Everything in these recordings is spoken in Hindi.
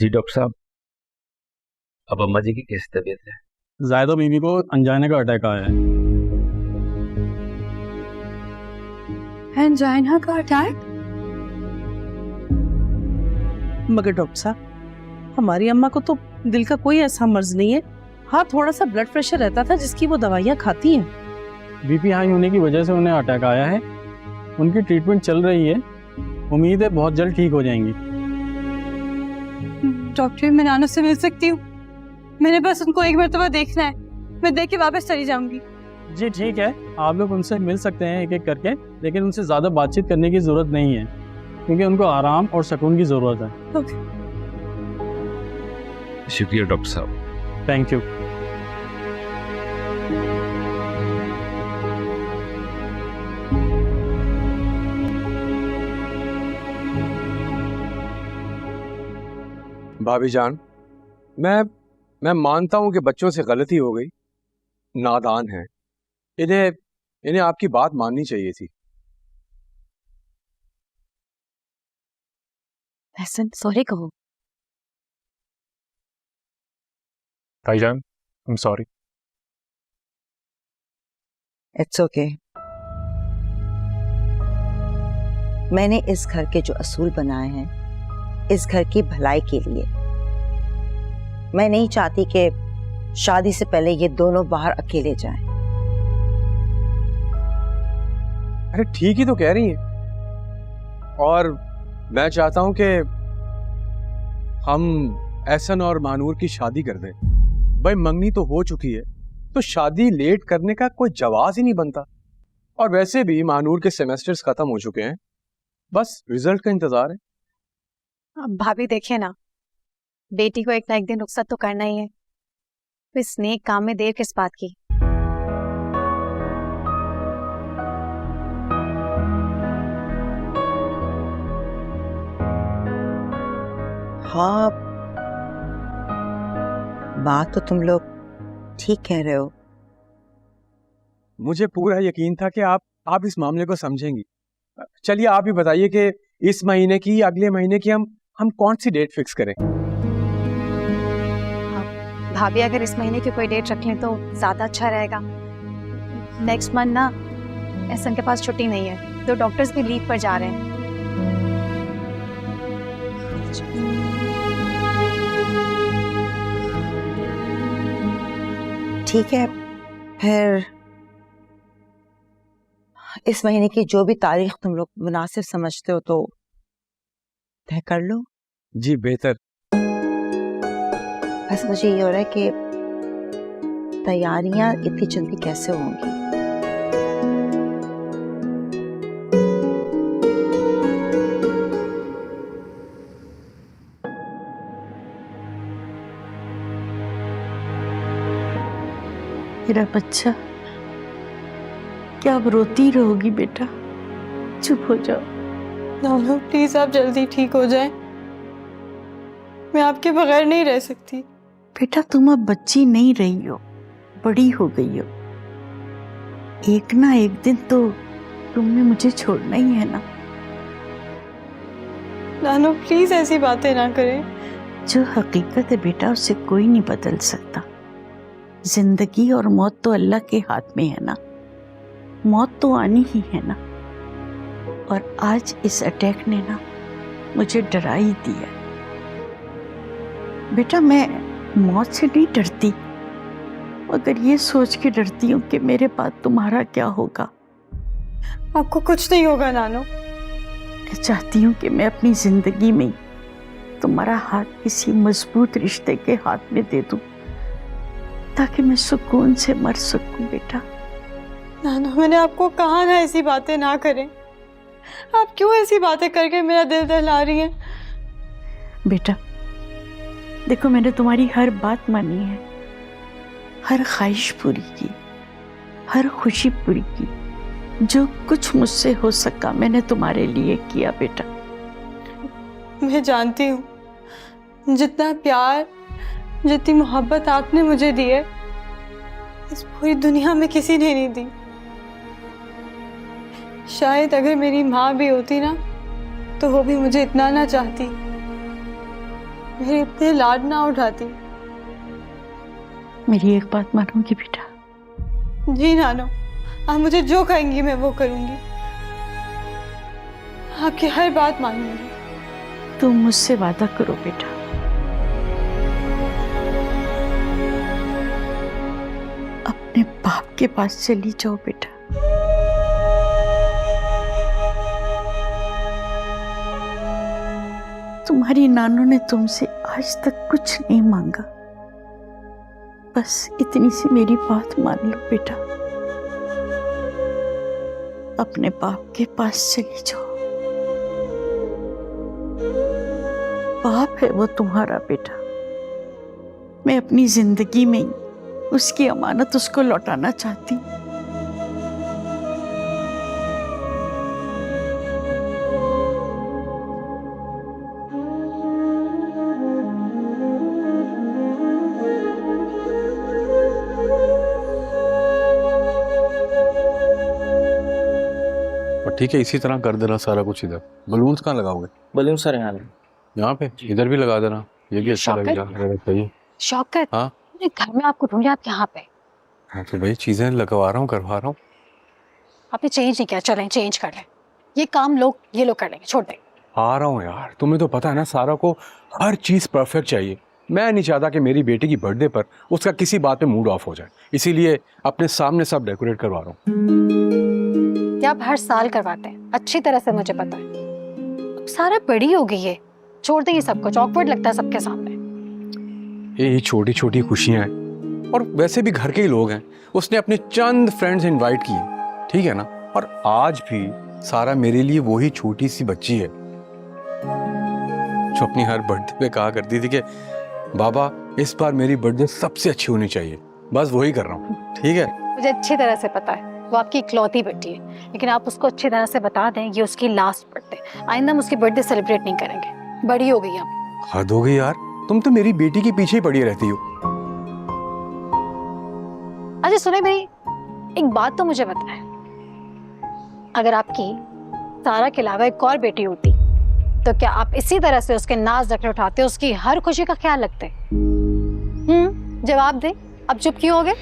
जी डॉक्टर साहब, अब अम्मा जी की कैसी तबीयत है? जायदा बीवी को अंजाइना का अटैक आया है। अंजाइना का अटैक? मगर डॉक्टर साहब, हमारी अम्मा को तो दिल का कोई ऐसा मर्ज नहीं है। हाँ, थोड़ा सा ब्लड प्रेशर रहता था जिसकी वो दवाइयाँ खाती हैं। बीपी हाई होने की वजह से उन्हें अटैक आया है। उनकी ट्रीटमेंट चल रही है, उम्मीद है बहुत जल्द ठीक हो जाएंगी। डॉक्टर, मैं नानो से मिल सकती हूँ? मैंने बस उनको एक मरतबा देखना है, मैं देख के वापस चली जाऊंगी। जी ठीक है, आप लोग उनसे मिल सकते हैं एक एक करके, लेकिन उनसे ज़्यादा बातचीत करने की ज़रूरत नहीं है क्योंकि उनको आराम और सुकून की ज़रूरत है। शुक्रिया डॉक्टर साहब। Thank you. भाभी जान, मैं मानता हूं कि बच्चों से गलती हो गई, नादान हैं। इन्हें आपकी बात माननी चाहिए थी। हसन, सॉरी कहो। भाईजान, I am sorry. It's okay. मैंने इस घर के जो असूल बनाए हैं, इस घर की भलाई के लिए। मैं नहीं चाहती कि शादी से पहले ये दोनों बाहर अकेले जाएं। अरे ठीक ही तो कह रही हैं। और मैं चाहता हूं कि हम एहसन और मानूर की शादी कर दें। भाई मंगनी तो हो चुकी है, तो शादी लेट करने का कोई जवाब ही नहीं बनता। और वैसे भी मानूर के सेमेस्टर्स खत्म हो चुके हैं, बस रिजल्ट का इंतजार है। भाभी देखिए ना, बेटी को एक ना एक दिन रुखसत तो करना ही है। इस नेक काम में देर किस बात की? हाँ, बात तो तुम लोग ठीक कह रहे हो। मुझे पूरा यकीन था कि आप इस मामले को समझेंगी। चलिए आप ही बताइए कि इस महीने की या अगले महीने की हम कौन सी डेट फिक्स करें? भाभी अगर इस महीने की कोई डेट रख लें तो ज्यादा अच्छा रहेगा। नेक्स्ट मंथ ना एहसन के पास छुट्टी नहीं है, तो डॉक्टर्स भी लीव पर जा रहे हैं। ठीक है, फिर इस महीने की जो भी तारीख तुम लोग मुनासिब समझते हो तो तय कर लो। जी बेहतर। बस मुझे ये हो रहा है कि तैयारियां इतनी जल्दी कैसे होंगी। मेरा बच्चा, क्या अब रोती रहोगी बेटा? चुप हो जाओ। नानो प्लीज, आप जल्दी ठीक हो जाएं। मैं आपके बगैर नहीं रह सकती। बेटा, तुम अब बच्ची नहीं रही हो, बड़ी हो गई हो। एक ना एक दिन तो तुमने मुझे छोड़ना ही है ना। नानो प्लीज ऐसी बातें ना करें। जो हकीकत है बेटा, उसे कोई नहीं बदल सकता। जिंदगी और मौत तो अल्लाह के हाथ में है ना। मौत तो आनी ही है ना। और आज इस अटैक ने ना मुझे डरा ही दिया। बेटा, मैं मौत से नहीं डरती, मगर ये सोच के डरती हूँ कि मेरे बाद तुम्हारा क्या होगा। आपको कुछ नहीं होगा नानो। मैं चाहती हूँ कि मैं अपनी जिंदगी में तुम्हारा हाथ किसी मजबूत रिश्ते के हाथ में दे दूं, ताकि मैं सुकून से मर सकूं। बेटा नानो, मैंने आपको कहा ना ऐसी बातें ना करें। आप क्यों ऐसी बातें करके मेरा दिल दहला रही हैं? बेटा देखो, मैंने तुम्हारी हर बात मानी है, हर ख्वाहिश पूरी की, हर खुशी पूरी की। जो कुछ मुझसे हो सका मैंने तुम्हारे लिए किया बेटा। मैं जानती हूँ जितना प्यार, जितनी मोहब्बत आपने मुझे दी है, इस पूरी दुनिया में किसी ने नहीं दी। शायद अगर मेरी माँ भी होती ना, तो वो भी मुझे इतना ना चाहती। मेरे इतने लाड ना उठाती। मेरी एक बात मानोगी बेटा? जी नानो, आप मुझे जो कहेंगी मैं वो करूंगी, आपकी हर बात मानूंगी। तुम मुझसे वादा करो बेटा, अपने बाप के पास चली जाओ बेटा। तुम्हारी नानू ने तुमसे आज तक कुछ नहीं मांगा, बस इतनी सी मेरी बात मान लो बेटा, अपने बाप के पास चली जाओ। बाप है वो तुम्हारा बेटा, मैं अपनी जिंदगी में उसकी अमानत उसको लौटाना चाहती हूँ। और ठीक है, इसी तरह कर देना सारा कुछ। इधर बलून्स कहाँ लगाओगे? बलून सर यहाँ पे, इधर भी लगा देना, ये भी अच्छा लगेगा। सही। शौकत, हाँ मैं घर में आपको ढूंढ रही, आप यहाँ पे? हाँ तो भाई चीजें लगवा रहा हूँ, करवा रहा हूँ। आपने चेंज नहीं किया, चलें चेंज कर लें। ये काम ये लोग कर लेंगे, छोड़ दें। आ रहा हूँ यार, तुम्हें तो पता है ना, सारा को हर चीज परफेक्ट चाहिए। मैं नहीं चाहता कि मेरी बेटी की बर्थडे पर उसका किसी बात पे मूड ऑफ हो जाए, इसीलिए अपने सामने सब डेकोरेट करवा रहा हूँ। क्या आप हर साल करवाते हैं? अच्छी तरह से मुझे पता है। अब सारा बड़ी हो गई है, छोड़ दें ये सब कुछ, ऑकवर्ड लगता है सबके सामने। ये छोटी छोटी खुशियां हैं, और वैसे भी घर के ही लोग हैं। उसने अपने चंद फ्रेंड्स इनवाइट किए, ठीक है ना। और आज भी सारा मेरे लिए वही छोटी सी बच्ची है जो अपनी हर बर्थडे पे कहा करती थी कि बाबा इस बार मेरी बर्थडे सबसे अच्छी होनी चाहिए। बस वही कर रहा हूँ, ठीक है। मुझे अच्छी तरह से पता है वो आपकी इकलौती बेटी है, लेकिन आप उसको अच्छी तरह से बता दें ये उसकी लास्ट बर्थडे, आइंदा हम उसकी बर्थडे सेलिब्रेट नहीं करेंगे। बड़ी हो गई अब। हद हो गई यार, तुम तो मेरी बेटी के पीछे ही पड़ी रहती हो। अच्छा सुने भाई, एक बात तो मुझे बताएं, अगर आपकी सारा के अलावा एक और बेटी होती तो क्या आप इसी तरह से उसके नाज रखने उठाते, उसकी हर खुशी का ख्याल रखते? जवाब दे, अब चुप क्यों हो गए?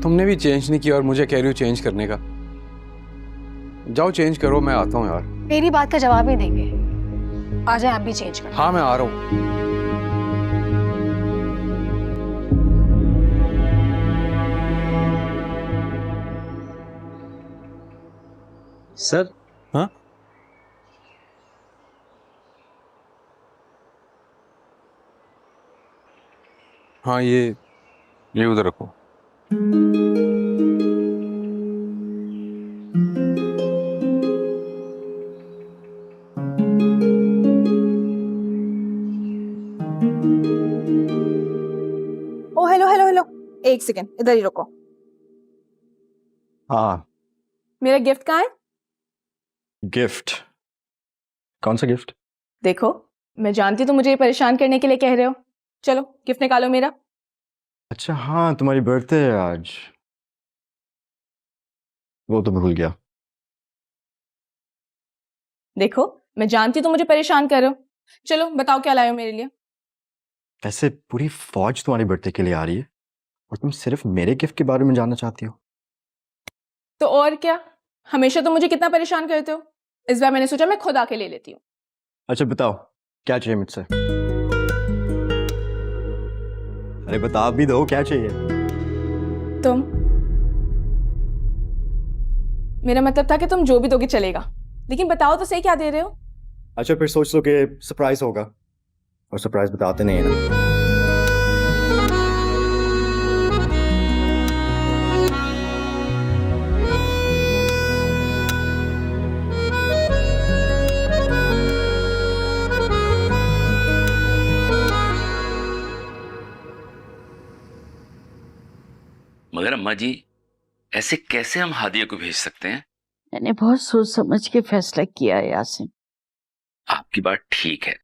तुमने भी चेंज नहीं किया और मुझे कह रही हो चेंज करने का। जाओ चेंज करो, मैं आता हूँ यार। मेरी बात का जवाब ही देंगे? आ जाए आप भी चेंज करो। हाँ मैं आ रहा हूँ। सर। हाँ हाँ, ये उधर रखो। ओ हेलो हेलो हेलो, एक सेकेंड इधर ही रुको। हाँ। मेरा गिफ्ट कहाँ है? गिफ्ट? कौन सा गिफ्ट? देखो, मैं जानती तो मुझे ये परेशान करने के लिए कह रहे हो। चलो गिफ्ट निकालो मेरा। अच्छा हाँ, तुम्हारी बर्थडे है आज, वो तो भूल गया। देखो, मैं जानती तो मुझे परेशान कर रहे हो। चलो बताओ क्या लाए हो मेरे लिए। वैसे पूरी फौज तुम्हारी बर्थडे के लिए आ रही है और तुम सिर्फ मेरे गिफ्ट के बारे में जानना चाहती हो? तो और क्या, हमेशा तो मुझे कितना परेशान करते हो, इस बार मैंने सोचा मैं खुद आके ले लेती हूँ। अच्छा बताओ क्या चाहिए मुझसे? अरे बता भी दो, क्या चाहिए? तुम, मेरा मतलब था कि तुम जो भी दोगे चलेगा, लेकिन बताओ तो सही क्या दे रहे हो। अच्छा फिर सोच लो कि सरप्राइज होगा, और सरप्राइज बताते नहीं है ना। मगर अम्मा जी, ऐसे कैसे हम हादिया को भेज सकते हैं? मैंने बहुत सोच समझ के फैसला किया है यासिन। आपकी बात ठीक है,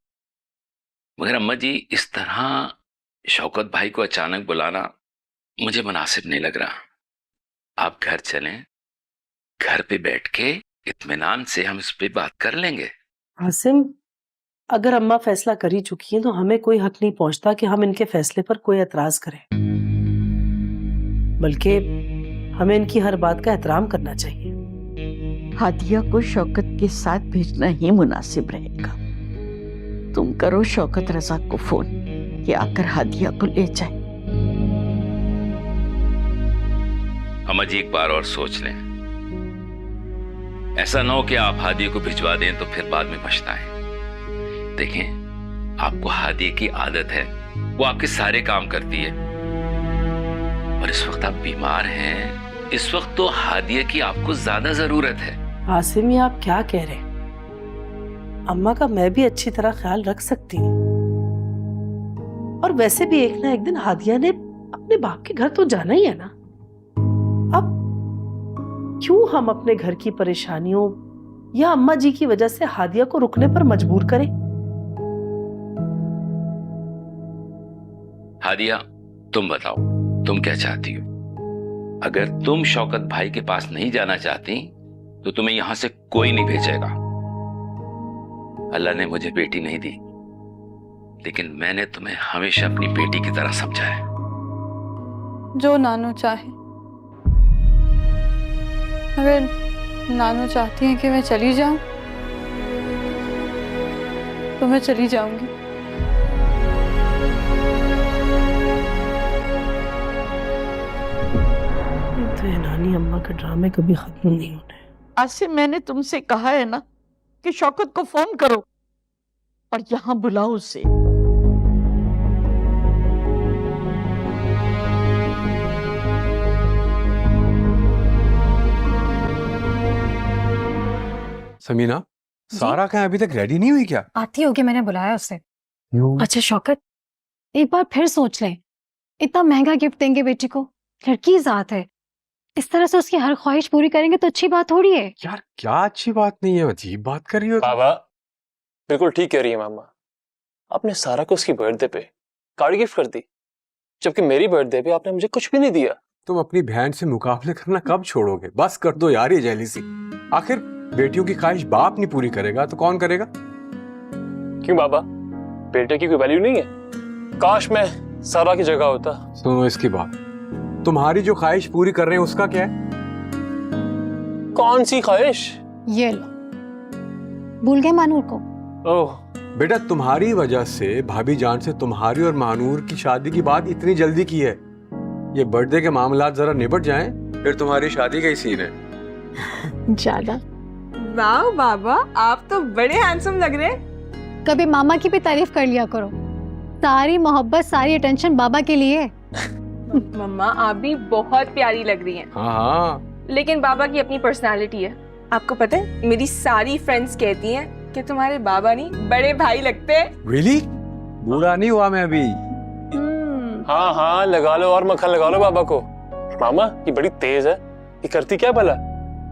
मगर अम्मा जी इस तरह शौकत भाई को अचानक बुलाना मुझे मुनासिब नहीं लग रहा। आप घर चलें, घर पे बैठ के इत्मीनान से हम इस पे बात कर लेंगे। आसिम, अगर अम्मा फैसला कर ही चुकी हैं तो हमें कोई हक नहीं पहुंचता कि हम इनके फैसले पर कोई एतराज करें, बल्कि हमें इनकी हर बात का एहतराम करना चाहिए। हादिया को शौकत के साथ भेजना ही मुनासिब रहेगा। तुम करो शौकत रजा को फोन कि आकर हादिया को ले जाए। अम्मा जी एक बार और सोच लें, ऐसा ना हो कि आप हादिया को भिजवा दें तो फिर बाद में पछताएं। देखें, आपको हादिया की आदत है, वो आपके सारे काम करती है, और इस वक्त आप बीमार हैं। इस वक्त तो हादिया की आपको ज्यादा जरूरत है। आसिम, ये आप क्या कह रहे हैं? अम्मा का मैं भी अच्छी तरह ख्याल रख सकती हूँ, और वैसे भी एक ना एक दिन हादिया ने अपने बाप के घर तो जाना ही है ना। अब क्यों हम अपने घर की परेशानियों या अम्मा जी की वजह से हादिया को रुकने पर मजबूर करें? हादिया, तुम बताओ, तुम क्या चाहती हो? अगर तुम शौकत भाई के पास नहीं जाना चाहती तो तुम्हें यहां से कोई नहीं भेजेगा। अल्लाह ने मुझे बेटी नहीं दी, लेकिन मैंने तुम्हें हमेशा अपनी बेटी की तरह समझा है। जो नानू चाहे। अगर नानू चाहती हैं कि मैं चली जाऊं तो मैं चली जाऊंगी। तो ये नानी अम्मा के ड्रामे कभी खत्म नहीं होने। आसिम, मैंने तुमसे कहा है ना कि शौकत को फोन करो और यहाँ बुलाओ उसे। समीना, सारा क्या अभी तक रेडी नहीं हुई क्या? आती होगी, मैंने बुलाया उसे। क्यों? अच्छा शौकत, एक बार फिर सोच लें, इतना महंगा गिफ्ट देंगे बेटी को, लड़की ज़ात है, इस तरह से उसकी हर ख्वाहिश पूरी करेंगे तो अच्छी बात थोड़ी है। यार क्या अच्छी बात नहीं है, अजीब बात कर रही हो। बाबा बिल्कुल ठीक कह रही है मामा। आपने सारा को उसकी बर्थडे पे कार्ड गिफ्ट कर दी, जबकि मेरी बर्थडे पे आपने मुझे कुछ भी नहीं दिया। तुम अपनी बहन से मुकाबले करना कब छोड़ोगे? बस कर दो यार ये जेलिसी। आखिर बेटियों की ख्वाहिश बाप नहीं पूरी करेगा तो कौन करेगा? क्यों बाबा, बेटे की कोई वैल्यू नहीं है? काश मैं सारा की जगह होता। सुनो इसकी बात, तुम्हारी जो ख्वाहिश पूरी कर रहे हैं उसका क्या है? कौन सी ख्वाहिश? ये लो, भूल गए मानूर को? ओह बेटा, तुम्हारी वजह से भाभी जान से तुम्हारी और मानूर की शादी की बात इतनी जल्दी की है। ये बर्थडे के मामलात जरा निपट जाएं, फिर तुम्हारी शादी का ही सीन है। ज्यादा। वाह बाबा, आप तो बड़े हैंडसम लग रहे हैं। कभी मामा की भी तारीफ कर लिया करो, सारी मोहब्बत सारी अटेंशन बाबा के लिए। मम्मा आप भी बहुत प्यारी लग रही हैं। हाँ हाँ, लेकिन बाबा की अपनी पर्सनालिटी है। आपको पता है, मेरी सारी फ्रेंड्स कहती हैं कि तुम्हारे बाबा नहीं बड़े भाई लगते हैं। रियली? बूढ़ा नहीं हुआ मैं अभी। हाँ हाँ, लगा लो और मक्खन लगा लो बाबा को। मामा ये बड़ी तेज है, ये करती क्या भला?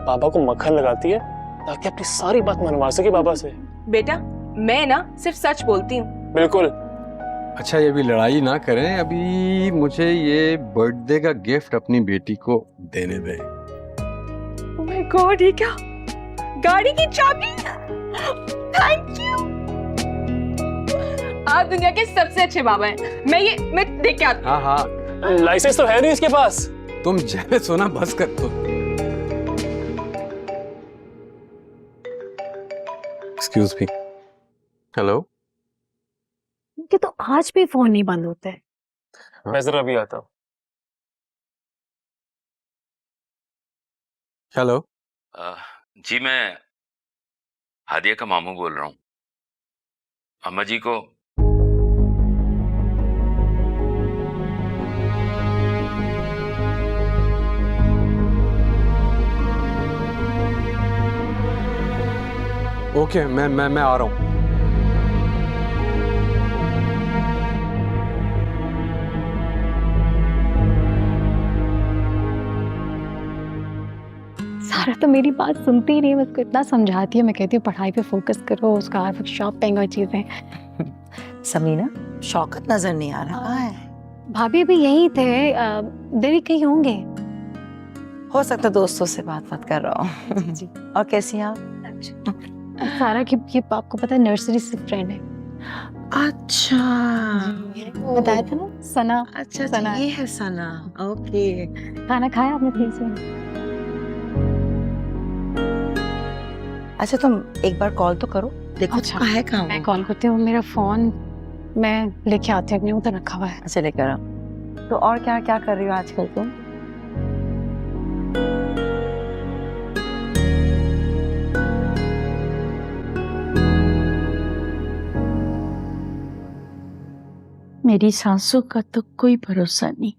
बाबा को मक्खन लगाती है ताकि अपनी सारी बात मनवा सके बाबा से। बेटा मैं ना सिर्फ सच बोलती हूँ। बिल्कुल। अच्छा ये भी लड़ाई ना करें, अभी मुझे ये बर्थडे का गिफ्ट अपनी बेटी को देने दें। ओह माय गॉड, ये क्या? गाड़ी की चाबी? Thank you. आप दुनिया के सबसे अच्छे बाबा हैं। मैं देख के आती हूँ। हाँ हाँ, लाइसेंस तो है नहीं इसके पास। तुम जैसे सोना बस कर दो। Excuse me. हेलो। कि तो आज भी फोन नहीं बंद होता है। मैं जरा अभी आता हूँ। हेलो। जी मैं हादिया का मामू बोल रहा हूँ। अम्मा जी को ओके, मैं आ रहा हूँ। सारा तो मेरी बात सुनती ही नहीं है, मैं उसको इतना समझाती है, मैं कहती हूँ पढ़ाई पे फोकस करो, उसका हर वक्त शॉपिंग और चीजें। समीना, शौकत नजर नहीं आ रहा है। भाभी भी यही थे, दिल्ली कहीं होंगे। हो सकता है दोस्तों से बात कर रहा हूँ। जी। और कैसी हैं आप? सारा की ये आपको पता है नर्सरी से फ्रेंड है। अच्छा बताया था ना सना। अच्छा सना ये है सना। ओके। खाना खाया आपने प्लीज में? अच्छा तुम एक बार कॉल तो करो, देखो अच्छा, है कहाँ मैं वो? कॉल करती हूँ। मेरा फोन मैं लेके आती हूँ, अपने उधर रखा हुआ है। अच्छा लेकर आओ। तो और क्या क्या कर रही हो आजकल तुम? मेरी सांसों का तो कोई भरोसा नहीं।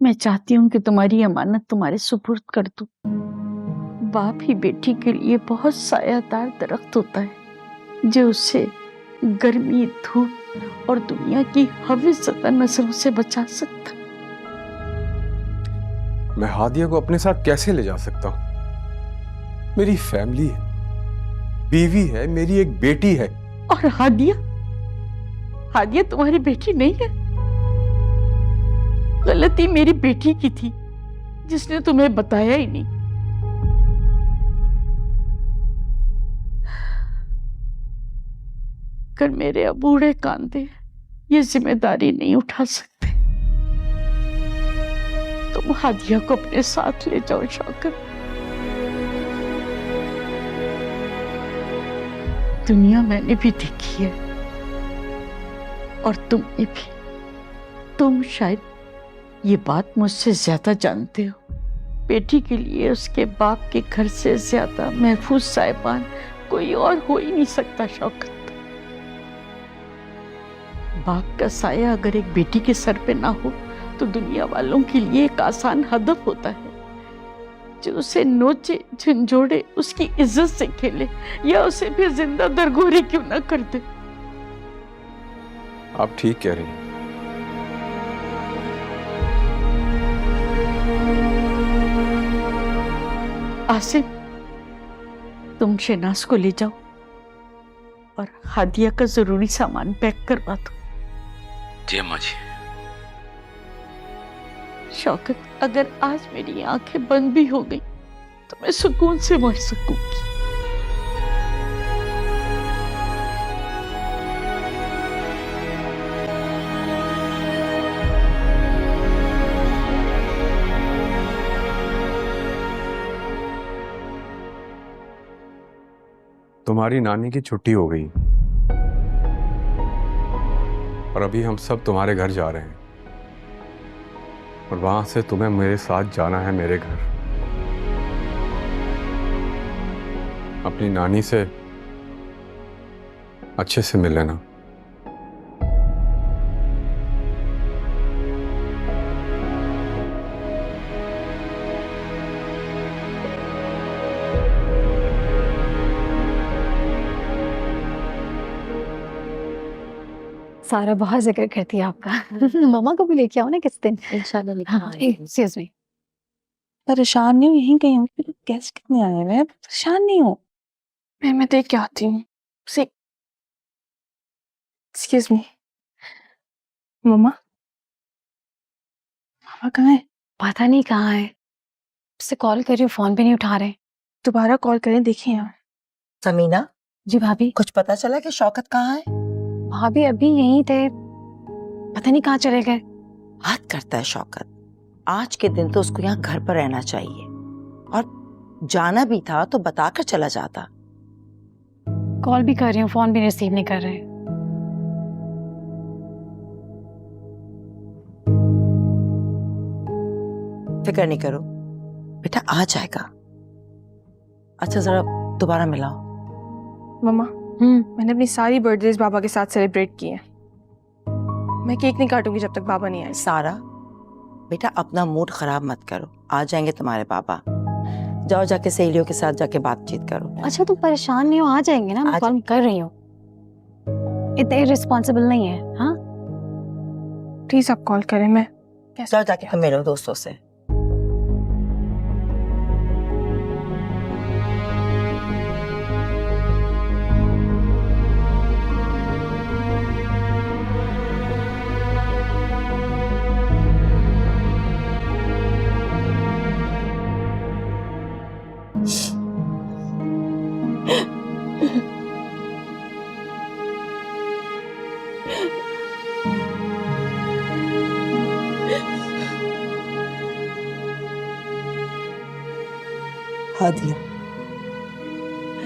मैं चाहती हूँ कि तुम्हारी अमानत तुम्हारे सुपुर्द कर दूं। बाप ही बेटी के लिए बहुत सायादार दरख्त होता है, जो उसे गर्मी, धूप और दुनिया की हविज़दा नजरों से बचा सकता। मैं हादिया को अपने साथ कैसे ले जा सकता हूँ? मेरी फैमिली है, बीवी है, मेरी एक बेटी है। और हादिया, हादिया तुम्हारी बेटी नहीं है। गलती मेरी बेटी की थी, जिसने तुम्हें बताया ही नहीं। अगर मेरे अबूढ़े कांधे ये जिम्मेदारी नहीं उठा सकते, तुम हादिया को अपने साथ ले जाओ शौकत। दुनिया मैंने भी देखी है, और तुमने भी। तुम शायद ये बात मुझसे ज्यादा जानते हो। बेटी के लिए उसके बाप के घर से ज्यादा महफूज साहिबान कोई और हो ही नहीं सकता शौकत। बाप का साया अगर एक बेटी के सर पे ना हो तो दुनिया वालों के लिए एक आसान हदफ होता है, जो उसे नोचे, झंझोड़े, उसकी इज्जत से खेले, या उसे भी जिंदा दरगोरी क्यों ना कर दे। आप ठीक कह रही हैं। आसिम, तुम शहनाज को ले जाओ और हादिया का जरूरी सामान पैक करवा दो। जी अम्मा जी। शौकत, अगर आज मेरी आंखें बंद भी हो गई तो मैं सुकून से मर सकूंगी। तुम्हारी नानी की छुट्टी हो गई और अभी हम सब तुम्हारे घर जा रहे हैं, और वहां से तुम्हें मेरे साथ जाना है मेरे घर। अपनी नानी से अच्छे से मिल लेना। सारा बहुत जिक्र करती है आपका। मामा को भी लेके आओ ना किस दिन। इंशाल्लाह हाँ, एक्सक्यूज मी। परेशान नहीं हूँ, यहीं कहीं हूँ। गेस्ट कितने आए हुए हैं, परेशान नहीं हूँ। मैं देख के आती हूँ। Excuse me. मम्मा, मामा कहाँ है? पता नहीं कहाँ है, उससे कॉल कर रही हूँ, फोन भी नहीं उठा रहे। दोबारा कॉल करें, देखिए यहाँ। समीना, जी भाभी। कुछ पता चला कि शौकत कहाँ है? भाभी अभी यहीं थे, पता नहीं कहाँ चले गए। हद करता है शौकत। आज के दिन तो उसको यहाँ घर पर रहना चाहिए, और जाना भी था तो बताकर चला जाता। कॉल भी कर रही हूँ, फोन भी रिसीव नहीं कर रहे। फिक्र नहीं करो बेटा, आ जाएगा। अच्छा जरा दोबारा मिलाओ। मम्मा, मैंने अपनी सारी बर्थडेज बाबा के साथ सेलिब्रेट की हैं। मैं केक नहीं काटूंगी जब तक बाबा नहीं आए। सारा बेटा, अपना मूड खराब मत करो, आ जाएंगे तुम्हारे पापा। जाओ जाके सहेलियों के साथ जाके बातचीत करो। अच्छा तुम परेशान नहीं हो, आ जाएंगे ना, मैं कॉल कर रही हूँ। इतने रिस्पॉन्सिबल नहीं है। हाँ प्लीज आप कॉल करें। मैं जाओ जाके तुम मिलो दोस्तों से। हादिया,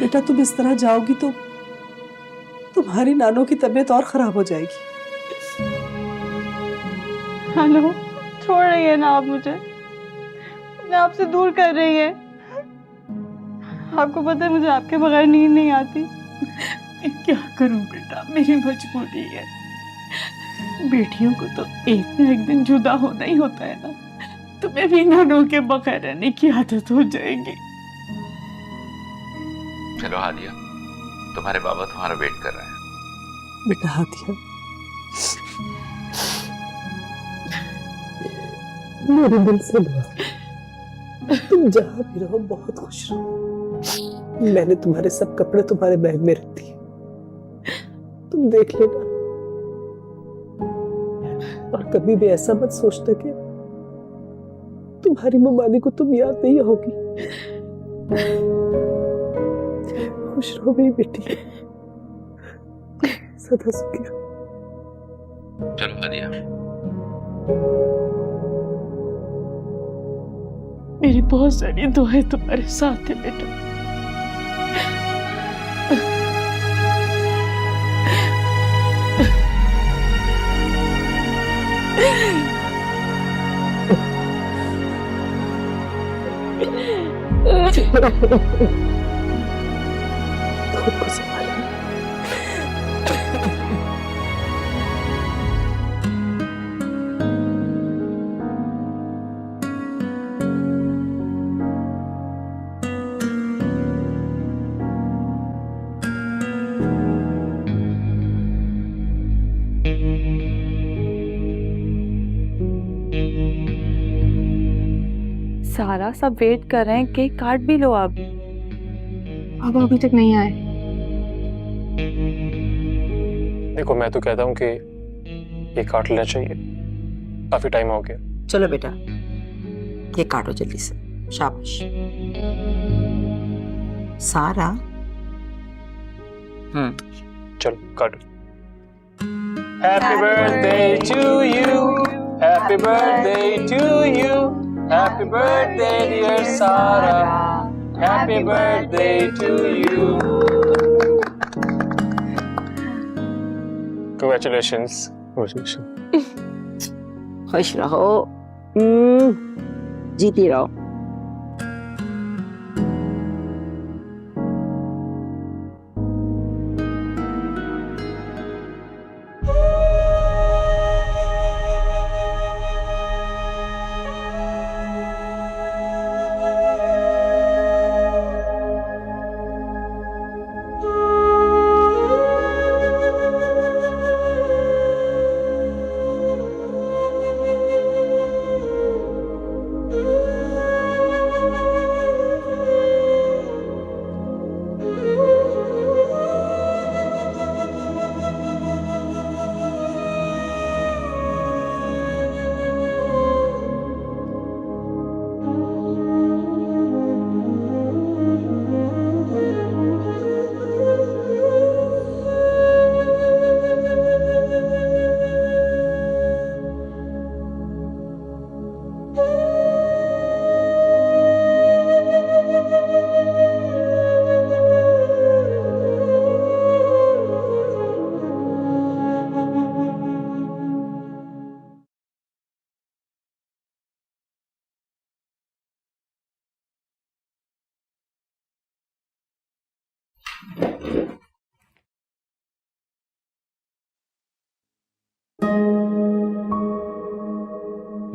बेटा तुम इस तरह जाओगी तो तुम्हारी नानों की तबीयत और खराब हो जाएगी। हेलो, छोड़ रही है ना आप मुझे? मैं आपसे दूर कर रही है। आपको पता है मुझे आपके बगैर नींद नहीं आती। क्या करूं बेटा, मेरी मजबूरी है। बेटियों को तो एक न एक दिन जुदा होना ही होता है ना। तुम्हें भी नानों के बगैर रहने की आदत हो जाएगी। चलो हादिया, तुम्हारे बाबा तुम्हारा वेट कर रहे हैं। बेटा हादिया, मेरे दिल से दुआ, तुम जहां भी रहो बहुत खुश रहो। मैंने तुम्हारे सब कपड़े तुम्हारे बैग में रख दिए, तुम देख लेना। और कभी भी ऐसा मत सोचना कि तुम्हारी ममानी को तुम याद नहीं होगी। खुश रहो मेरी बेटी, सदा सुखी रहो। चलो हादिया। मेरी बहुत सारी दुआएं तुम्हारे साथ है बेटा। खुद को संभालो। सारा सब वेट कर रहे हैं, केक काट भी लो अब। पापा अभी तक नहीं आए। देखो मैं तो कहता हूँ कि ये काट लेना चाहिए, काफी टाइम हो गया। चलो बेटा, ये काटो जल्दी से, शाबाश। सारा, चलो काटो। Happy birthday to you, happy birthday to you, happy birthday dear Sara, happy birthday to you. Congratulations. खुश रहो, जीती रहो।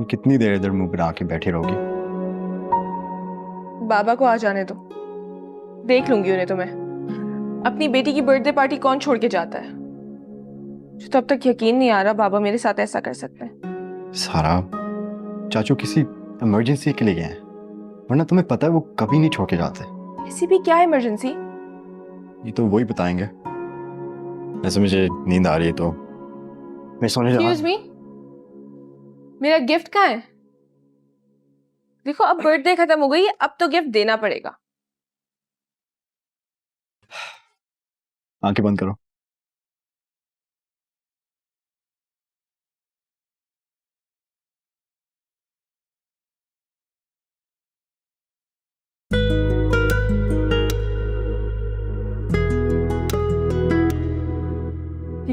कितनी देर इधर मुंह बना के बैठे रहोगे? बाबा को आ जाने दो, देख लूंगी उन्हें। तो मैं अपनी बेटी की बर्थडे पार्टी कौन छोड़ के जाता है? मुझे तो अब तक यकीन नहीं आ रहा बाबा मेरे साथ ऐसा कर सकते हैं। सारा, चाचू किसी इमरजेंसी के लिए गए हैं, वरना तुम्हें पता है वो कभी नहीं छोड़ के जाते। ऐसी भी क्या इमरजेंसी? ये तो वही बताएंगे। वैसे मुझे नींद आ रही है तो मैं सोने जा रहा एक्सक्यूज मी, मेरा गिफ्ट कहाँ है? देखो अब बर्थडे खत्म हो गई है, अब तो गिफ्ट देना पड़ेगा। आंखें बंद करो।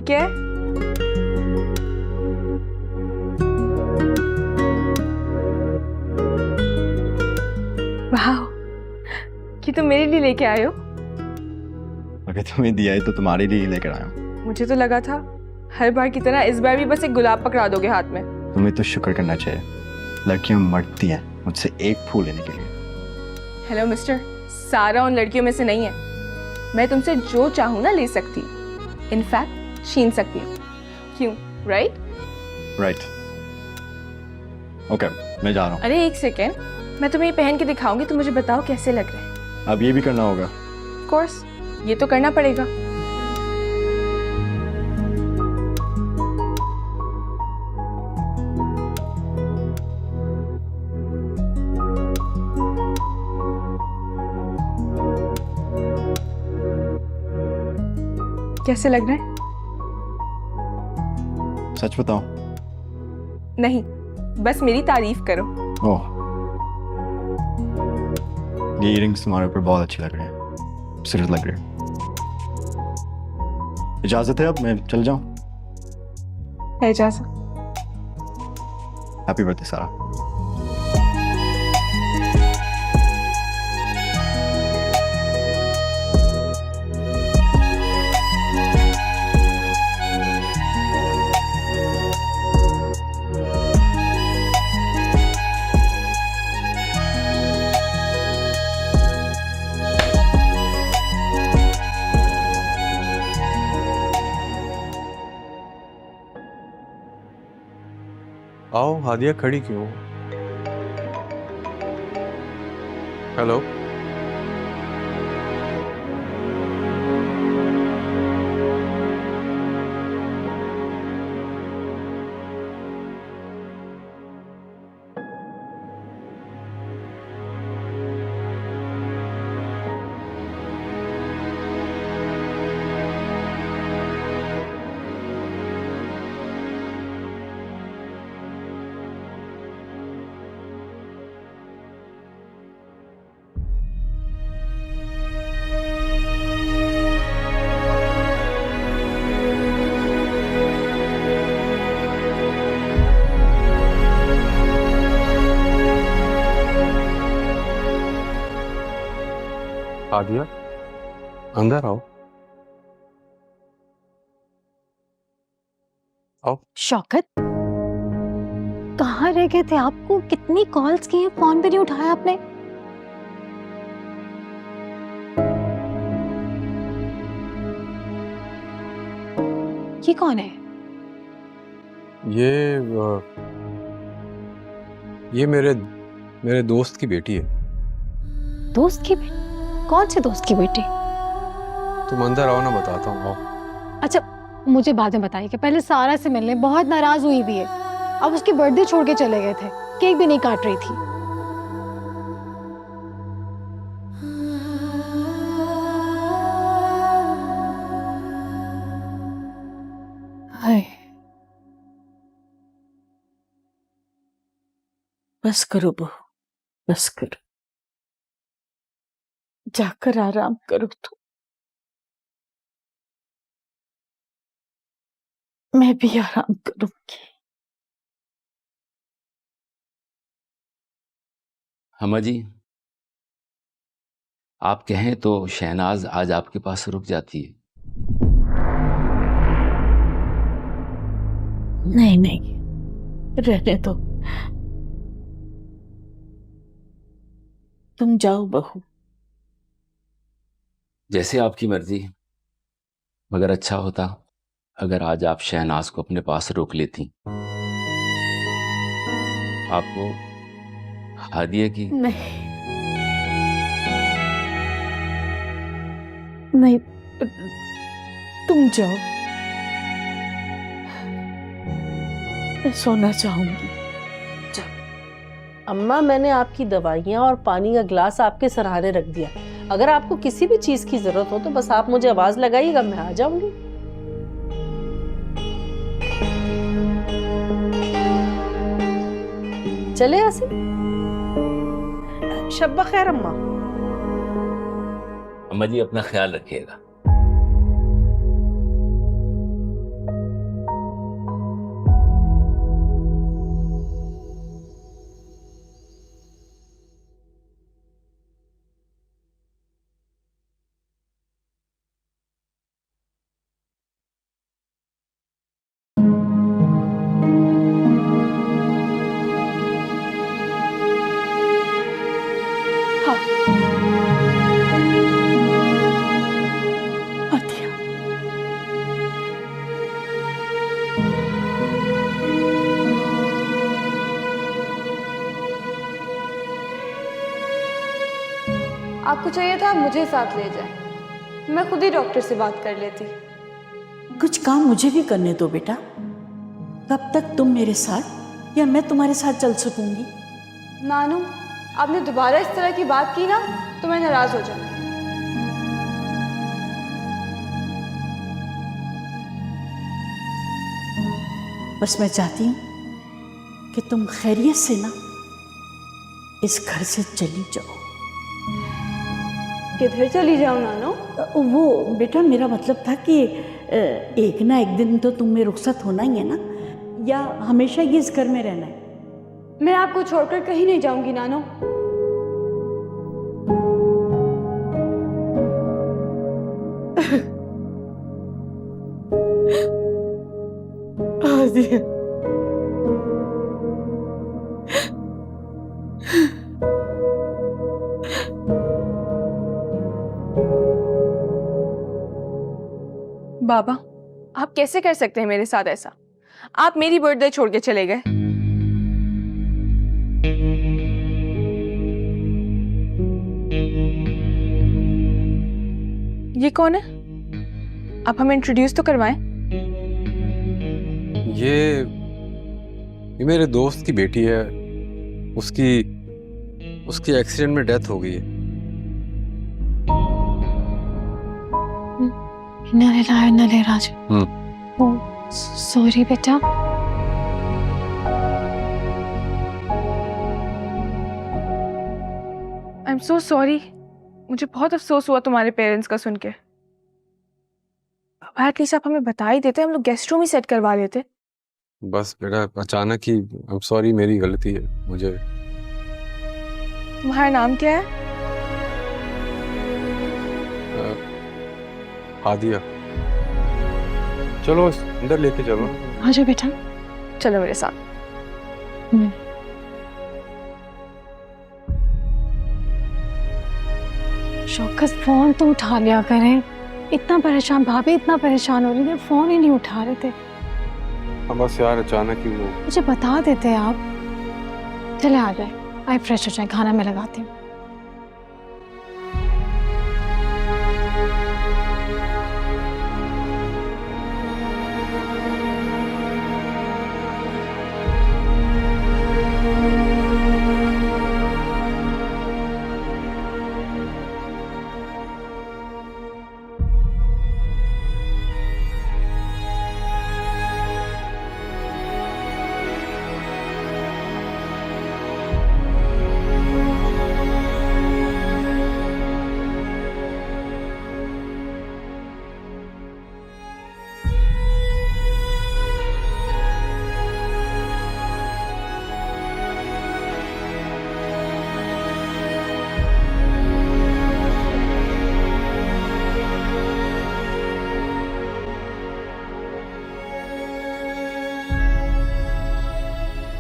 ठीक है। वाह, कि तुम मेरे लिए लेके आए हो? अगर तुम्हें दिया है तो तुम्हारे लिए ही लेकर आया हूँ। मुझे तो लगा था हर बार की तरह इस बार भी बस एक गुलाब पकड़ा दोगे हाथ में। तुम्हें तो शुक्र करना चाहिए, लड़कियां मरती हैं मुझसे एक फूल लेने के लिए। हेलो मिस्टर, सारा उन लड़कियों में से नहीं है। मैं तुमसे जो चाहूँ ना ले सकती, इनफैक्ट छीन सकती हूँ। क्यों? राइट? राइट। ओके, मैं जा रहा हूँ। अरे एक सेकेंड, मैं तुम्हें ये पहन के दिखाऊंगी, तो मुझे बताओ कैसे लग रहे हैं। अब ये भी करना होगा। ऑफ कोर्स, ये तो करना पड़ेगा। कैसे लग रहा है? सच बताओ? नहीं, बस मेरी तारीफ करो। ओह, ये इयरिंग्स तुम्हारे ऊपर बहुत अच्छी लग रही हैं, सिर्फ लग रही है। इजाजत है, अब मैं चल जाऊं? है इजाजत। हैप्पी बर्थडे सारा। आओ हादिया, खड़ी क्यों? हेलो। हादिया, अंदर आओ। आओ। शौकत, कहाँ रह गए थे? आपको कितनी कॉल्स की हैं, फोन भी नहीं उठाया आपने। ये कौन है? ये मेरे दोस्त की बेटी है। दोस्त की बेटी? कौन से दोस्त की बेटी? तुम अंदर आओ ना, बताता हूँ। आओ। अच्छा, मुझे बाद में बताइएगा, पहले सारा से मिलने। बहुत नाराज हुई भी है, अब उसकी बर्थडे छोड़ के चले गए थे, केक भी नहीं काट रही थी। हाय, बस करो बहू, बस करो, जाकर आराम करो। तो मैं भी आराम करूंगी। अम्मा जी, आप कहें तो शहनाज आज आपके पास रुक जाती है। नहीं नहीं, रहने दो, तुम जाओ बहू। जैसे आपकी मर्जी, मगर अच्छा होता अगर आज आप शहनाज को अपने पास रोक लेती। आपको हादिया की नहीं नहीं, तुम जाओ, मैं सोना चाहूंगी। अम्मा, मैंने आपकी दवाइयाँ और पानी का ग्लास आपके सराहने रख दिया। अगर आपको किसी भी चीज की जरूरत हो तो बस आप मुझे आवाज लगाइएगा, मैं आ जाऊंगी। चले आसिफ, शब्बा खैर अम्मा। अम्मा जी, अपना ख्याल रखिएगा। आपको चाहिए था आप मुझे साथ ले जाएं, मैं खुद ही डॉक्टर से बात कर लेती। कुछ काम मुझे भी करने दो बेटा। कब तक तुम मेरे साथ या मैं तुम्हारे साथ चल सकूंगी? नानू, आपने दोबारा इस तरह की बात की ना तो मैं नाराज हो जाऊंगी। बस मैं चाहती हूँ कि तुम खैरियत से ना इस घर से चली जाओ। किधर चली जाऊं नानू? वो बेटा मेरा मतलब था कि एक ना एक दिन तो तुम्हें रुखसत होना ही है ना, या हमेशा ही इस घर में रहना है? मैं आपको छोड़कर कहीं नहीं जाऊंगी नानू। बाबा, आप कैसे कर सकते हैं मेरे साथ ऐसा? आप मेरी बर्थडे छोड़ के चले गए। ये कौन है? आप हमें इंट्रोड्यूस तो करवाएं। ये मेरे दोस्त की बेटी है। उसकी एक्सीडेंट में डेथ हो गई है। नले राज। सॉरी बेटा। I am so sorry. मुझे बहुत अफसोस हुआ तुम्हारे पेरेंट्स का सुन के। एटलीस्ट आप हमें बता ही देते, हम लोग गेस्ट रूम ही सेट करवा लेते। बस बेटा अचानक ही, आई एम सॉरी, मेरी गलती है। मुझे तुम्हारा नाम क्या है? हादिया। चलो अंदर लेके चलो। आजा बेटा। चलो मेरे साथ। शौकत फोन तो उठा लिया करें। इतना परेशान, भाभी इतना परेशान हो रही थी, फोन ही नहीं उठा रहे थे। अब बस यार अचानक ही वो। मुझे बता देते आप। चले आ जाए, आए फ्रेश हो जाए, खाना मैं लगाती हूँ।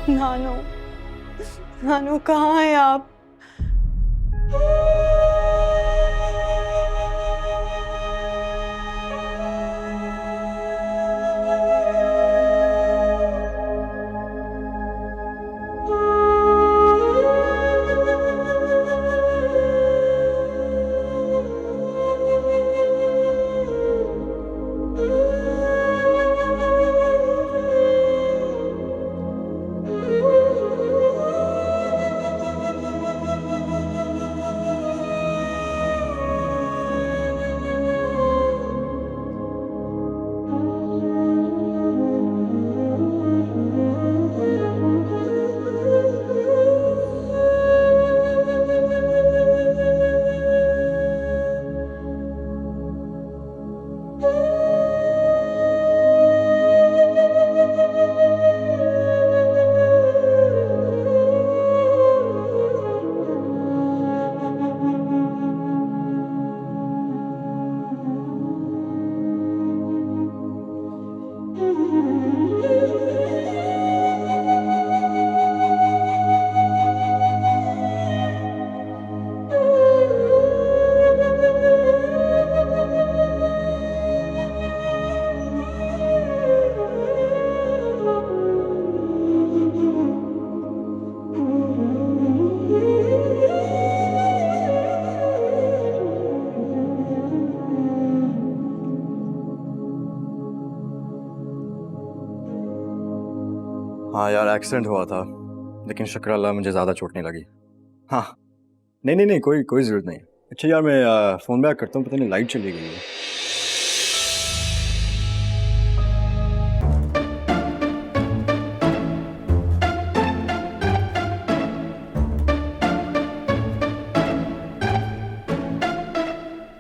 नानू, नानू कहाँ हैं आप? हाँ यार, एक्सीडेंट हुआ था, लेकिन शुक्र अल्लाह मुझे ज़्यादा चोट नहीं लगी। हाँ नहीं नहीं नहीं, कोई ज़रूरत नहीं। अच्छा यार, मैं फ़ोन बैक करता हूँ, पता नहीं लाइट चली गई है।